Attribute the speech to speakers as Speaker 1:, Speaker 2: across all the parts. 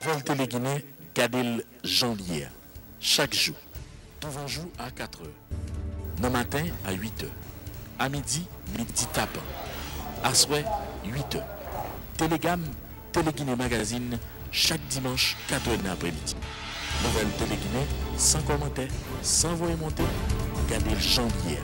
Speaker 1: Nouvelle Télé-Guinée, Gadel Janvier. Chaque jour. Tout jour à 4 h. Le matin à 8 h. À midi, midi tapant. À soir, 8 h. Télégamme, Télé-Guinée Magazine, chaque dimanche, 4 h l'après-midi. Nouvelle Télé-Guinée, sans commentaire, sans voix monter, Gadel Janvier.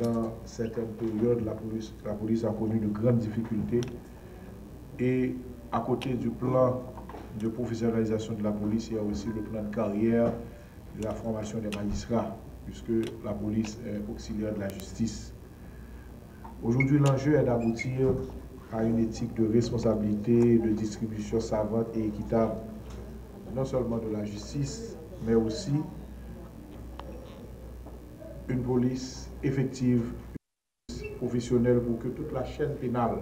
Speaker 2: Dans certaines périodes, la police a connu de grandes difficultés et à côté du plan de professionnalisation de la police, il y a aussi le plan de carrière de la formation des magistrats, puisque la police est auxiliaire de la justice. Aujourd'hui, l'enjeu est d'aboutir à une éthique de responsabilité, de distribution savante et équitable, non seulement de la justice, mais aussi une police effective, professionnelle, pour que toute la chaîne pénale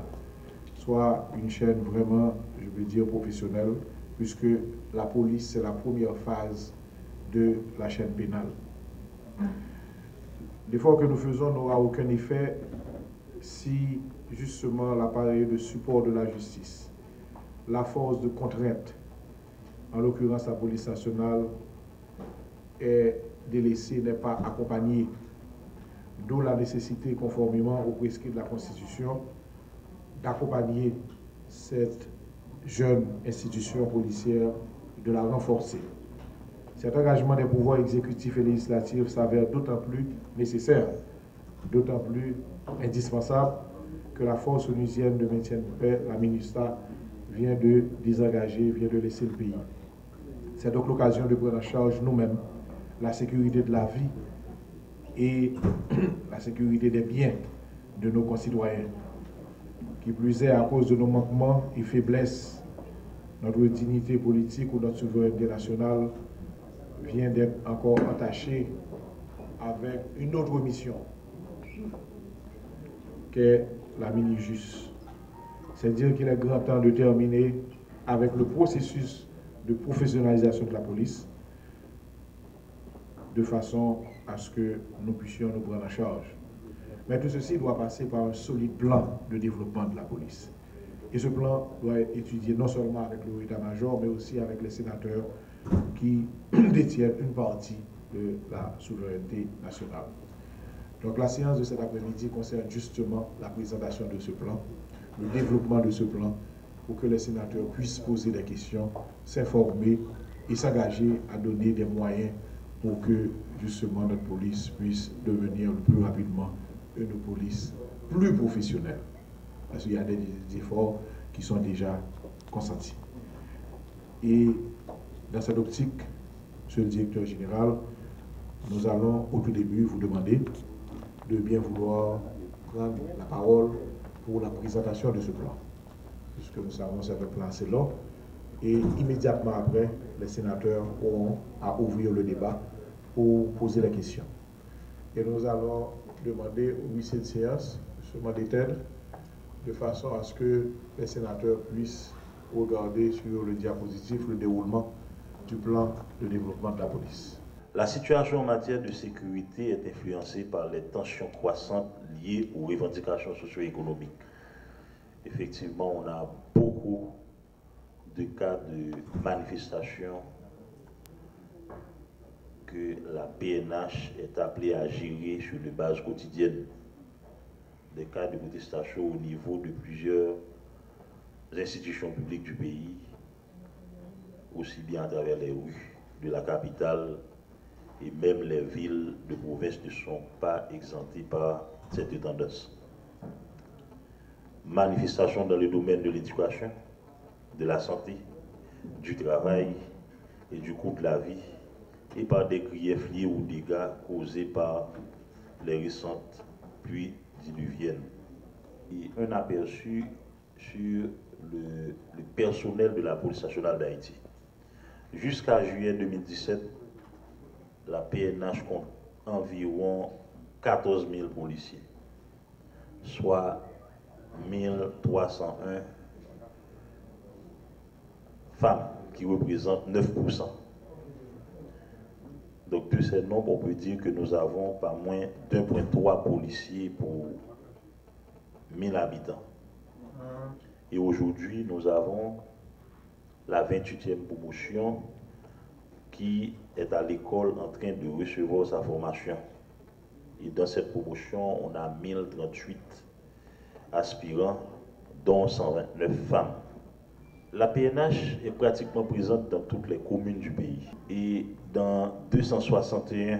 Speaker 2: soit une chaîne vraiment, je veux dire, professionnelle, puisque la police, c'est la première phase de la chaîne pénale. L'effort que nous faisons n'aura aucun effet si justement l'appareil de support de la justice, la force de contrainte, en l'occurrence la police nationale, est délaissée, n'est pas accompagnée. D'où la nécessité, conformément aux prescrits de la Constitution, d'accompagner cette jeune institution policière, de la renforcer. Cet engagement des pouvoirs exécutifs et législatifs s'avère d'autant plus nécessaire, d'autant plus indispensable que la force onusienne de maintien de paix, la MINUSTA, vient de désengager, vient de laisser le pays. C'est donc l'occasion de prendre en charge nous-mêmes la sécurité de la vie et la sécurité des biens de nos concitoyens. Qui plus est, à cause de nos manquements et faiblesses, notre dignité politique ou notre souveraineté nationale vient d'être encore entachée avec une autre mission, qu'est la mini-justice. C'est-à-dire qu'il est grand temps de terminer avec le processus de professionnalisation de la police, de façon à ce que nous puissions nous prendre en charge. Mais tout ceci doit passer par un solide plan de développement de la police. Et ce plan doit être étudié non seulement avec le état-major, mais aussi avec les sénateurs qui détiennent une partie de la souveraineté nationale. Donc la séance de cet après-midi concerne justement la présentation de ce plan, le développement de ce plan, pour que les sénateurs puissent poser des questions, s'informer et s'engager à donner des moyens pour que justement notre police puisse devenir le plus rapidement une police plus professionnelle. Parce qu'il y a des efforts qui sont déjà consentis. Et dans cette optique, Monsieur le directeur général, nous allons au tout début vous demander de bien vouloir prendre la parole pour la présentation de ce plan. Puisque nous savons que c'est un plan assez long. Et immédiatement après, les sénateurs auront à ouvrir le débat pour poser la question. Et nous allons demander au huissier de séance, M. Mandétel, de façon à ce que les sénateurs puissent regarder sur le diapositif le déroulement du plan de développement de la police.
Speaker 3: La situation en matière de sécurité est influencée par les tensions croissantes liées aux revendications socio-économiques. Effectivement, on a beaucoup de cas de manifestations que la PNH est appelée à gérer sur une base quotidienne. Des cas de protestation au niveau de plusieurs institutions publiques du pays, aussi bien à travers les rues de la capitale, et même les villes de province ne sont pas exemptées par cette tendance. manifestations dans le domaine de l'éducation, de la santé, du travail et du coût de la vie, et par des griefs liés aux dégâts causés par les récentes pluies diluviennes. Et un aperçu sur le personnel de la police nationale d'Haïti. Jusqu'à juillet 2017, la PNH compte environ 14 000 policiers, soit 1301 femmes, qui représentent 9%. Donc de ces nombres, on peut dire que nous avons pas moins d'1,3 policiers pour 1000 habitants. Et aujourd'hui, nous avons la 28e promotion qui est à l'école en train de recevoir sa formation. Et dans cette promotion, on a 1038 aspirants, dont 129 femmes. La PNH est pratiquement présente dans toutes les communes du pays et dans 261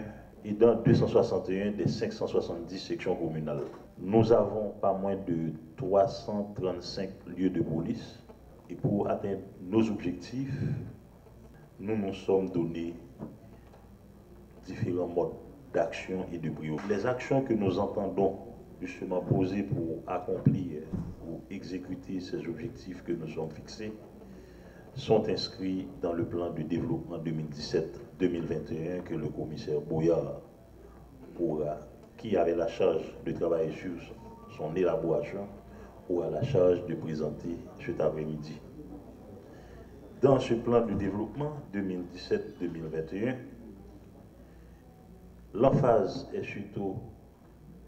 Speaker 3: des 570 sections communales. Nous avons pas moins de 335 lieux de police et pour atteindre nos objectifs, nous nous sommes donné différents modes d'action et de priorité. Les actions que nous entendons justement poser pour accomplir ou exécuter ces objectifs que nous sommes fixés sont inscrits dans le plan de développement 2017-2021 que le commissaire Boyard, qui avait la charge de travailler sur son élaboration, aura la charge de présenter cet après-midi. Dans ce plan de développement 2017-2021, l'emphase est surtout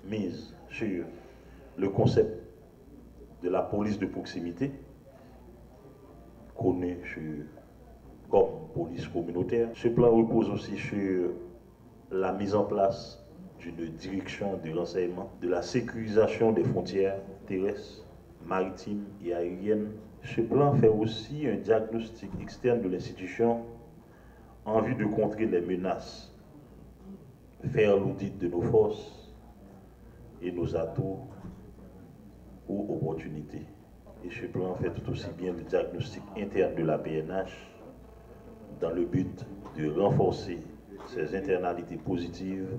Speaker 3: mise sur le concept de la police de proximité, connue comme police communautaire. Ce plan repose aussi sur la mise en place d'une direction de renseignement, de la sécurisation des frontières terrestres, maritimes et aériennes. Ce plan fait aussi un diagnostic externe de l'institution en vue de contrer les menaces, faire l'audit de nos forces et nos atouts ou opportunités. Et ce plan fait tout aussi bien le diagnostic interne de la PNH dans le but de renforcer ses internalités positives,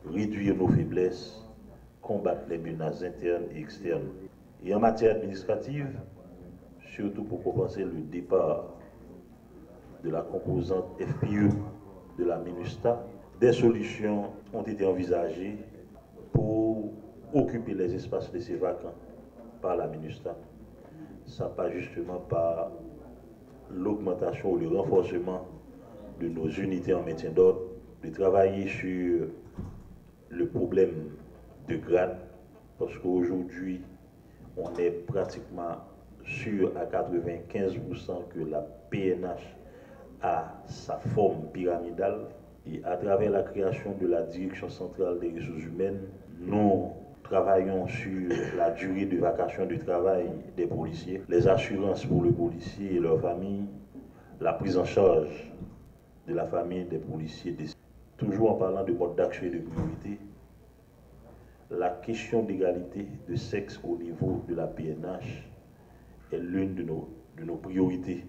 Speaker 3: réduire nos faiblesses, combattre les menaces internes et externes. Et en matière administrative, surtout pour compenser le départ de la composante FPE de la MINUSTA, des solutions ont été envisagées pour occuper les espaces laissés vacants par la MINUSTA. Ça passe justement par l'augmentation ou le renforcement de nos unités en maintien d'ordre, de travailler sur le problème de grade, parce qu'aujourd'hui, on est pratiquement sûr à 95% que la PNH a sa forme pyramidale. Et à travers la création de la Direction centrale des ressources humaines, nous travaillons sur la durée de vacation du travail des policiers, les assurances pour le policier et leur famille, la prise en charge de la famille des policiers. Toujours en parlant de mode d'action et de priorité, la question d'égalité de sexe au niveau de la PNH est l'une de nos priorités.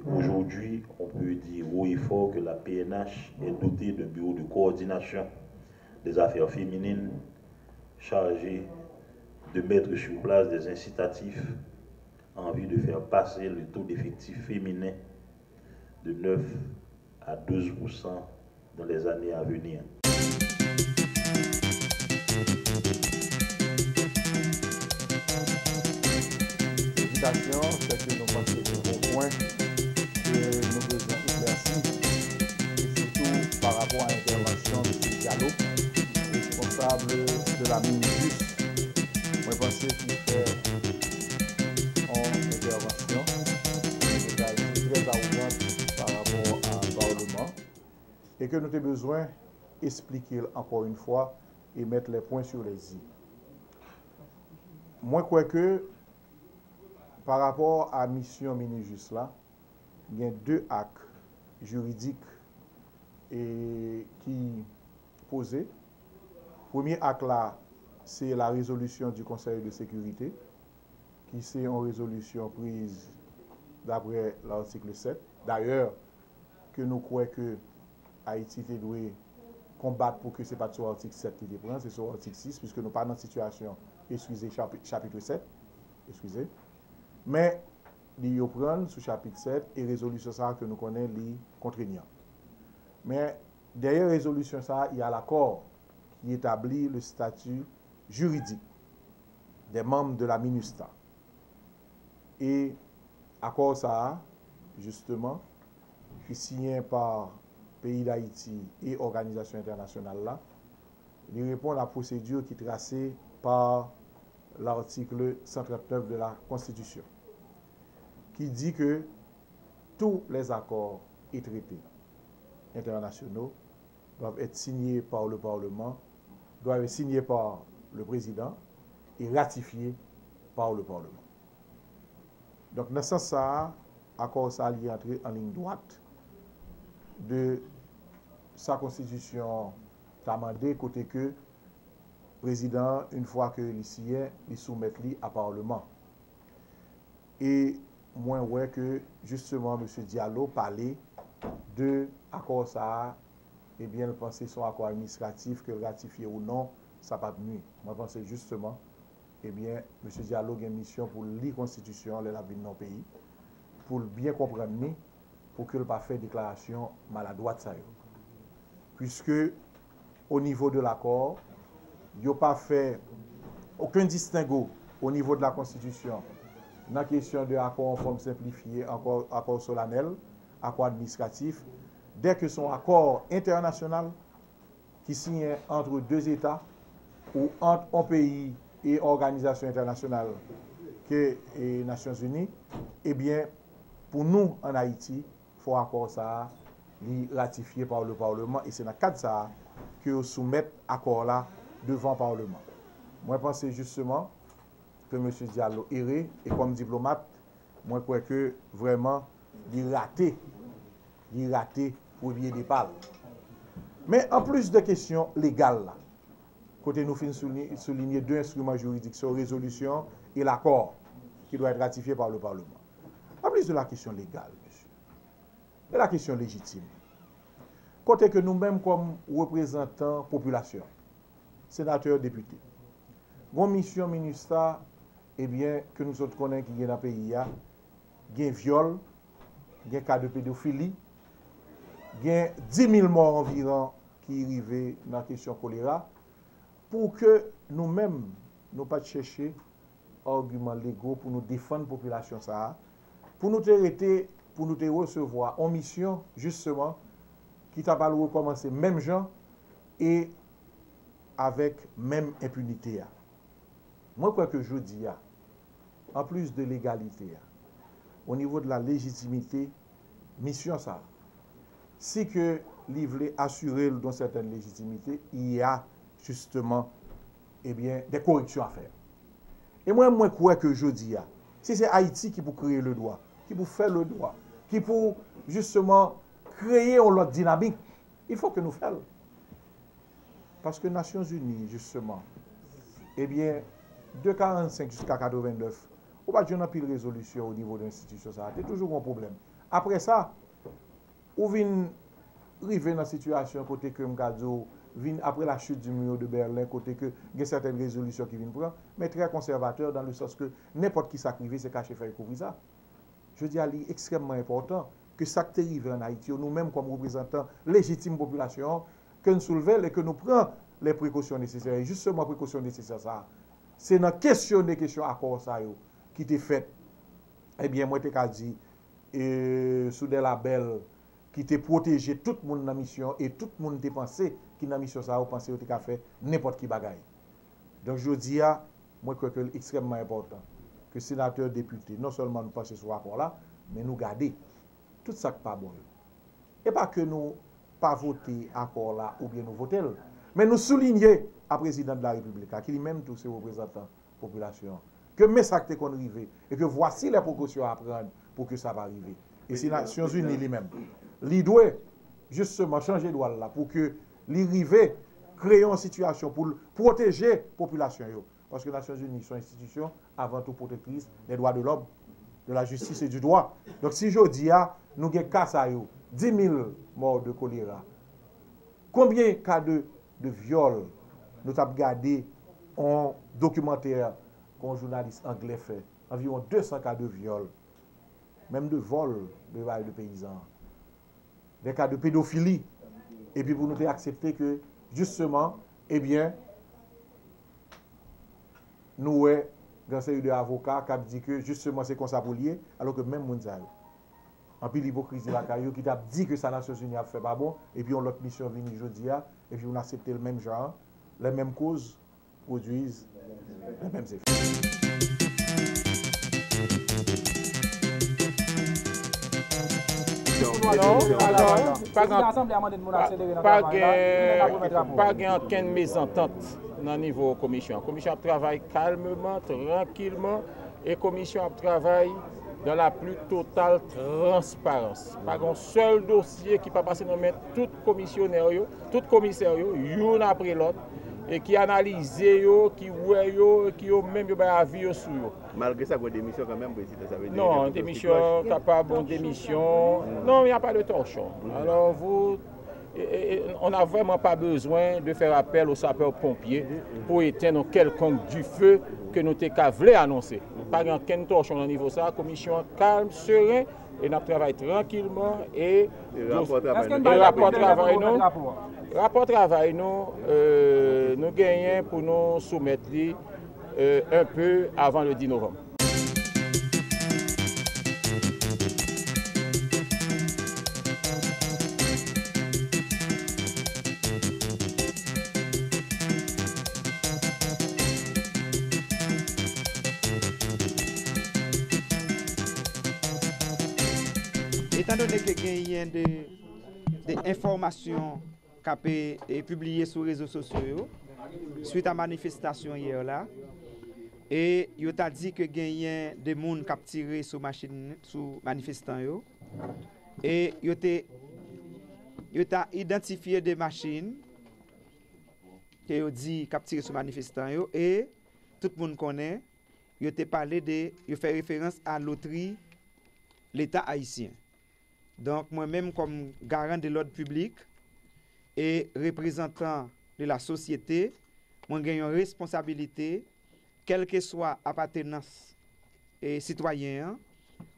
Speaker 3: Aujourd'hui, on peut dire haut et fort que la PNH est dotée d'un bureau de coordination des affaires féminines chargé de mettre sur place des incitatifs en vue de faire passer le taux d'effectif féminin de 9 à 12% dans les années à venir.
Speaker 2: L'invitation, c'est que nous pensons au point que nous devons éclaircir, et surtout par rapport à l'intervention de M. Diallo, responsable de la MINUS. Moi, je pense qu'il fait une intervention très arrogante par rapport au Parlement et que nous avons besoin d'expliquer encore une fois et mettre les points sur les i. Moi, je crois que par rapport à la mission MINUS là, il y a deux actes juridiques qui posés. Premier acte là, c'est la résolution du Conseil de sécurité, qui c'est une résolution prise d'après l'article 7. D'ailleurs, que nous croyons que Haïti doit combattre pour que ce n'est pas sur l'article 7 qui prend, c'est sur l'article 6, puisque nous pas dans la situation, excusez, chapitre 7, excusez. Mais, il y prendre sous chapitre 7 et résolution ça que nous connaissons, les contraignants. Mais, derrière résolution ça, il y a l'accord qui établit le statut juridique des membres de la MINUSTA. Et accord ça, justement, qui est signé par pays d'Haïti et organisation internationale là, il répond à la procédure qui est tracée par l'article 139 de la Constitution, qui dit que tous les accords et traités internationaux doivent être signés par le Parlement, doivent être signés par le président et ratifiés par le Parlement. Donc, dans ce sens, ça, accord ça est entré en ligne droite de sa constitution demandé côté que le président, une fois que l'ICIE, il soumet à Parlement. Et moi, ouais que justement, M. Diallo parlait de accord ça, et bien, le penser son accord administratif, que ratifié ou non, ça pas de nuit. Moi, je pense justement, eh bien, M. Diallo a une mission pour lire la constitution, la vie de nos pays, pour bien comprendre, pour qu'il ne pas faire déclaration maladroite ça. Puisque, au niveau de l'accord, il n'a pas fait aucun distinguo au niveau de la Constitution dans la question de accord en forme simplifiée, accord solennel, accord administratif. Dès que son accord international qui signe entre deux États ou entre un pays et organisation internationale que les Nations Unies, eh bien, pour nous en Haïti, il faut accord ça ratifié par le Parlement et c'est dans le cadre de ça que vous soumettez l'accord là devant le Parlement. Moi, je pense justement que M. Diallo erré et comme diplomate, moi, je crois que vraiment, il raté pour bien départ. Mais en plus de questions légales, là, côté nous finissons souligner deux instruments juridiques, sur résolution et l'accord qui doit être ratifié par le Parlement. En plus de la question légale, monsieur, et la question légitime. Côté que nous-mêmes, comme représentants population, sénateurs, députés, une mission ministère, eh bien, que nous autres connaissons qui est dans le pays, il y a viol, il y a cas de pédophilie, il y a 10 000 morts environ qui arrivent dans la question choléra, pour que nous-mêmes, nous ne pas chercher arguments légaux pour nous défendre la population, pour nous arrêter, pour nous recevoir en mission, justement, qui t'a pas recommencer même gens et avec même impunité. Moi, je crois que je dis, en plus de l'égalité, au niveau de la légitimité, mission ça. Si que l'ivre assurer dans certaines légitimités, il y a justement eh bien, des corrections à faire. Et moi, je crois que je dis, si c'est Haïti qui peut créer le droit, qui peut faire le droit, qui peut justement créer une autre dynamique, il faut que nous fassions. Parce que les Nations Unies, justement, eh bien, de 1945 jusqu'à 1989, on va dire une résolution au niveau de l'institution, ça a toujours un problème. Après ça, on vient arriver dans la situation côté que Mgado vient après la chute du mur de Berlin, côté que il y a certaines résolutions qui viennent prendre, mais très conservateur dans le sens que n'importe qui s'active, c'est caché faire couvrir ça. Je dis à lui extrêmement important que ça qui arrive en Haïti, nous-mêmes comme représentants légitimes de la population, que nous soulevons et que nous prenons les précautions nécessaires. Et justement, les précautions nécessaires, ça, c'est dans la question des questions accords ça qui était fait. Eh bien, moi, je dit, sous des labels qui te protégé tout le monde dans la mission et tout le monde te pensé qui dans la mission ça a pensé que tu as fait n'importe qui bagaille. Donc je dis moi je crois que c'est extrêmement important que sénateurs députés non seulement nous penser sur l'accord là mais nous garder tout ça qui pas bon. Et pas que nous pas voter accord là ou bien nous voter mais nous souligner à président de la République qui lui-même tous ses représentants population que mais ça que qu'on arrivé et que voici les précautions à prendre pour que ça va arriver. Et c'est les Nations Unies lui-même. Li doit justement changer de loi là pour que l'arrivée créer une situation pour protéger la population. Parce que les Nations Unies sont institutions avant tout protectrices des droits de l'homme, de la justice et du droit. Donc si je dis, nous avons cas ça, 10 000 morts de choléra. Combien de cas de viol nous avons regardé en documentaire qu'un journaliste anglais fait? Environ 200 cas de viol, même de vol de paysans, des cas de pédophilie. Et puis pour nous accepter que, justement, eh bien, nous avons un série d'avocats qui dit que justement c'est comme ça pour lier, alors que même Mounzal, en plus l'hypocrisie la caillou, qui t'a dit que ça Nations Unies a fait pas bon, et puis on l'autre mission vient aujourd'hui, et puis on a accepté le même genre, les mêmes causes produisent les mêmes effets.
Speaker 4: Pas aucune mésentente dans le niveau commission. La commission travaille calmement, tranquillement, et la commission travaille dans la plus totale transparence. Pas un seul dossier qui peut passer dans les tout commissionnaire, tout commissaire, un après l'autre, et qui analyse, qui voit, qui ont même un avis sur eux.
Speaker 5: Malgré ça, vous avez démission quand même, président, ça veut dire.
Speaker 4: Non, démission, capable de démission. Non, il n'y a pas de torchon. Alors, on n'a vraiment pas besoin de faire appel aux sapeurs-pompiers pour éteindre quelconque du feu que nous voulons annoncer. Pas aucun torchon au niveau de ça, la commission calme, serein, et nous travaillons tranquillement. Et rapport travail, nous gagnons pour nous soumettre un peu avant le 10 novembre.
Speaker 6: Étant donné que il y a des informations qui ont été publiées sur les réseaux sociaux suite à la manifestation hier là, et il a dit que il y a des gens qui ont tiré sur machine sur manifestants yo, et il a identifié des machines qui ont dit qui ont tiré sur manifestants yo, et tout le monde connaît, il a parlé de, il fait référence à loterie l'État haïtien. Donc, moi-même, comme garant de l'ordre public et représentant de la société, moi, j'ai une responsabilité, quelle que soit appartenance et citoyen,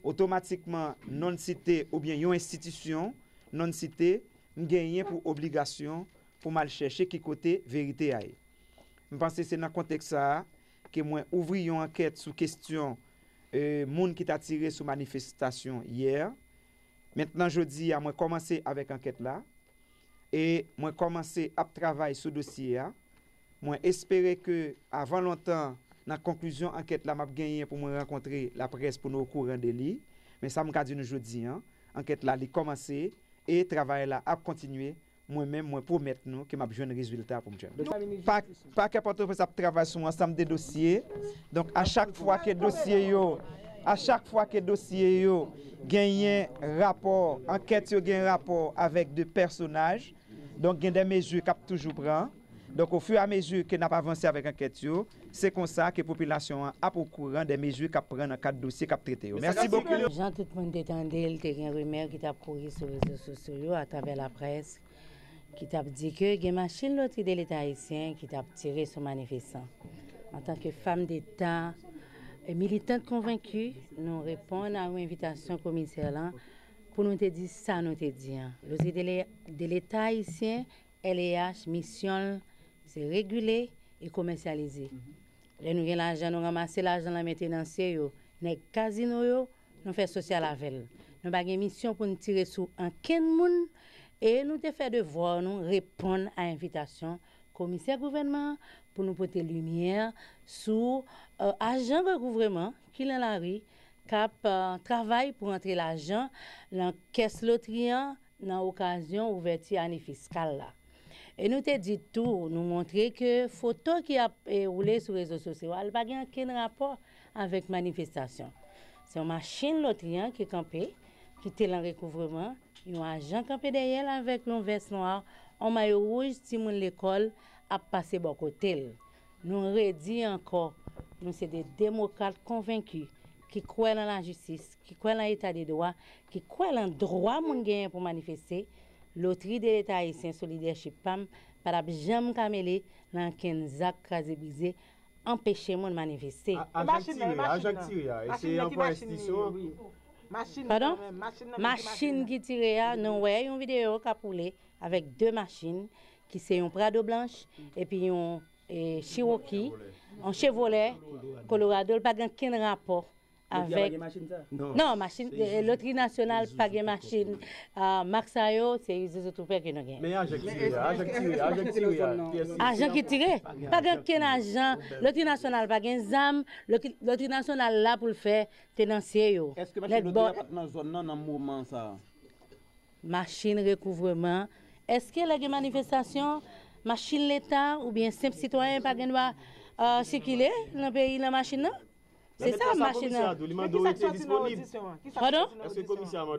Speaker 6: automatiquement non cité ou bien une institution non cité, j'ai pour obligation pour mal chercher qui côté vérité aille. Je pense que c'est dans le contexte ça que moi ouvrir une enquête sur question monde qui t'a tiré sur manifestation hier. Maintenant, je dis, moi commencé avec l'enquête là, et moi commencé à travailler sur le dossier. Moi espérer que avant longtemps, dans la conclusion enquête là, m'a gagné pour me rencontrer la presse pour nous au courant de lui. Mais ça m'a dit nous jeudi, enquête là, elle commencé et travail là a continué. Moi-même, moi promettre nous que m'a besoin de résultats pour me dire. Pas qu'importe où ça travaille sur un ensemble de dossiers. Donc à chaque fois que dossier yo gagne rapport, enquête yo gagne rapport avec des personnages, donc il y a des mesures qu'on toujours prend. Donc au fur et à mesure que n'a pas avancé avec enquête yo, c'est comme ça que la population a au courant des mesures qu'on prend dans cadre dossier qu'on traité. Merci beaucoup.
Speaker 7: Jean, tout le monde détendait, il y a une rumeur qui t'a couru sur les réseaux sociaux à travers la presse qui t'a dit que il y a une machine loterie de l'État haïtien qui t'a tiré sur manifestants. En tant que femme d'État et militante convaincue, nous répondons à une invitation commissaire là pour nous te dire ça, nous te dire. Loterie de l'État haïtien, LEH, mission, c'est réguler et commercialiser. Là, nous avons l'argent, nous ramassons l'argent dans maintenancier, dans les casinos, nous faisons social avec. Nous avons une mission pour nous tirer sur un monde et nous te fait devoir nous répondre à l'invitation commissaire gouvernement pour nous porter lumière sur agent recouvrement qui est dans la rue qui travaille pour entrer l'argent dans la caisse loterie dans l'occasion ouverture année fiscale là. Et nous te dit tout, nous montrer que photo qui a roulé sur les réseaux sociaux, elle n'a pas aucun rapport avec manifestation. C'est une machine loterie qui est campée, qui était dans le recouvrement, un agent campé derrière avec un veste noir, en maillot rouge, si mon l'école a passé bon côté. Nous redit encore, nous sommes des démocrates convaincus qui croient dans la justice, qui croient dans l'état des droits, qui croient dans le droit moun gagne pour manifester. L'autorité de l'État haïtien sur leadership PAM, par jamais caméler dans Kenzak Kazebizé, empêcher mon de manifester. Pardon? Machine qui tire, nous voyons une vidéo qui a poulé avec deux machines, qui c'est un Prado blanche et puis un Cherokee, un Chevrolet, Colorado, pas aucun rapport. Avec non machine loterie nationale pas de machine Maxayo c'est les autres qui nous gagnent mais agent qui tire pas qu'un agent loterie nationale pas gain zam loterie nationale là pour le faire tenancier yo
Speaker 8: est-ce que machine dans zone dans moment ça
Speaker 7: machine recouvrement est-ce que la manifestation machine l'état ou bien simple citoyen pas gain doit circuler dans pays dans machine là. C'est ça, machine. Pardon?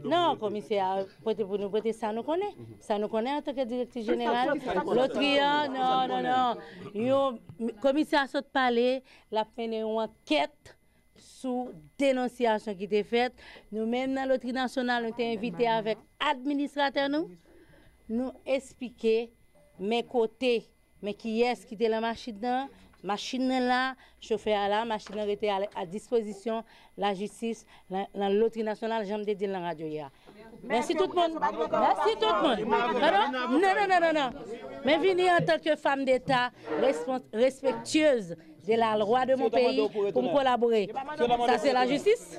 Speaker 7: Non, commissaire, pour nous prêter ça, nous connaît. Ça nous connaît en tant que directeur général. L'autre, non. Le commissaire saute parler, la mené une enquête sous dénonciation qui était faite. Nous-mêmes, dans l'autre national, nous sommes invités avec administrateur, nous expliquer mes côtés, mais qui est-ce qui était la machine là. Machine là, chauffeur là, machine était à disposition, la justice, la loterie nationale, j'aime dire dans la radio hier. Merci tout le monde. Merci tout le monde. Non. Mais venir en tant que femme d'État respectueuse de la loi de mon pays pour me collaborer. Ça, c'est la justice.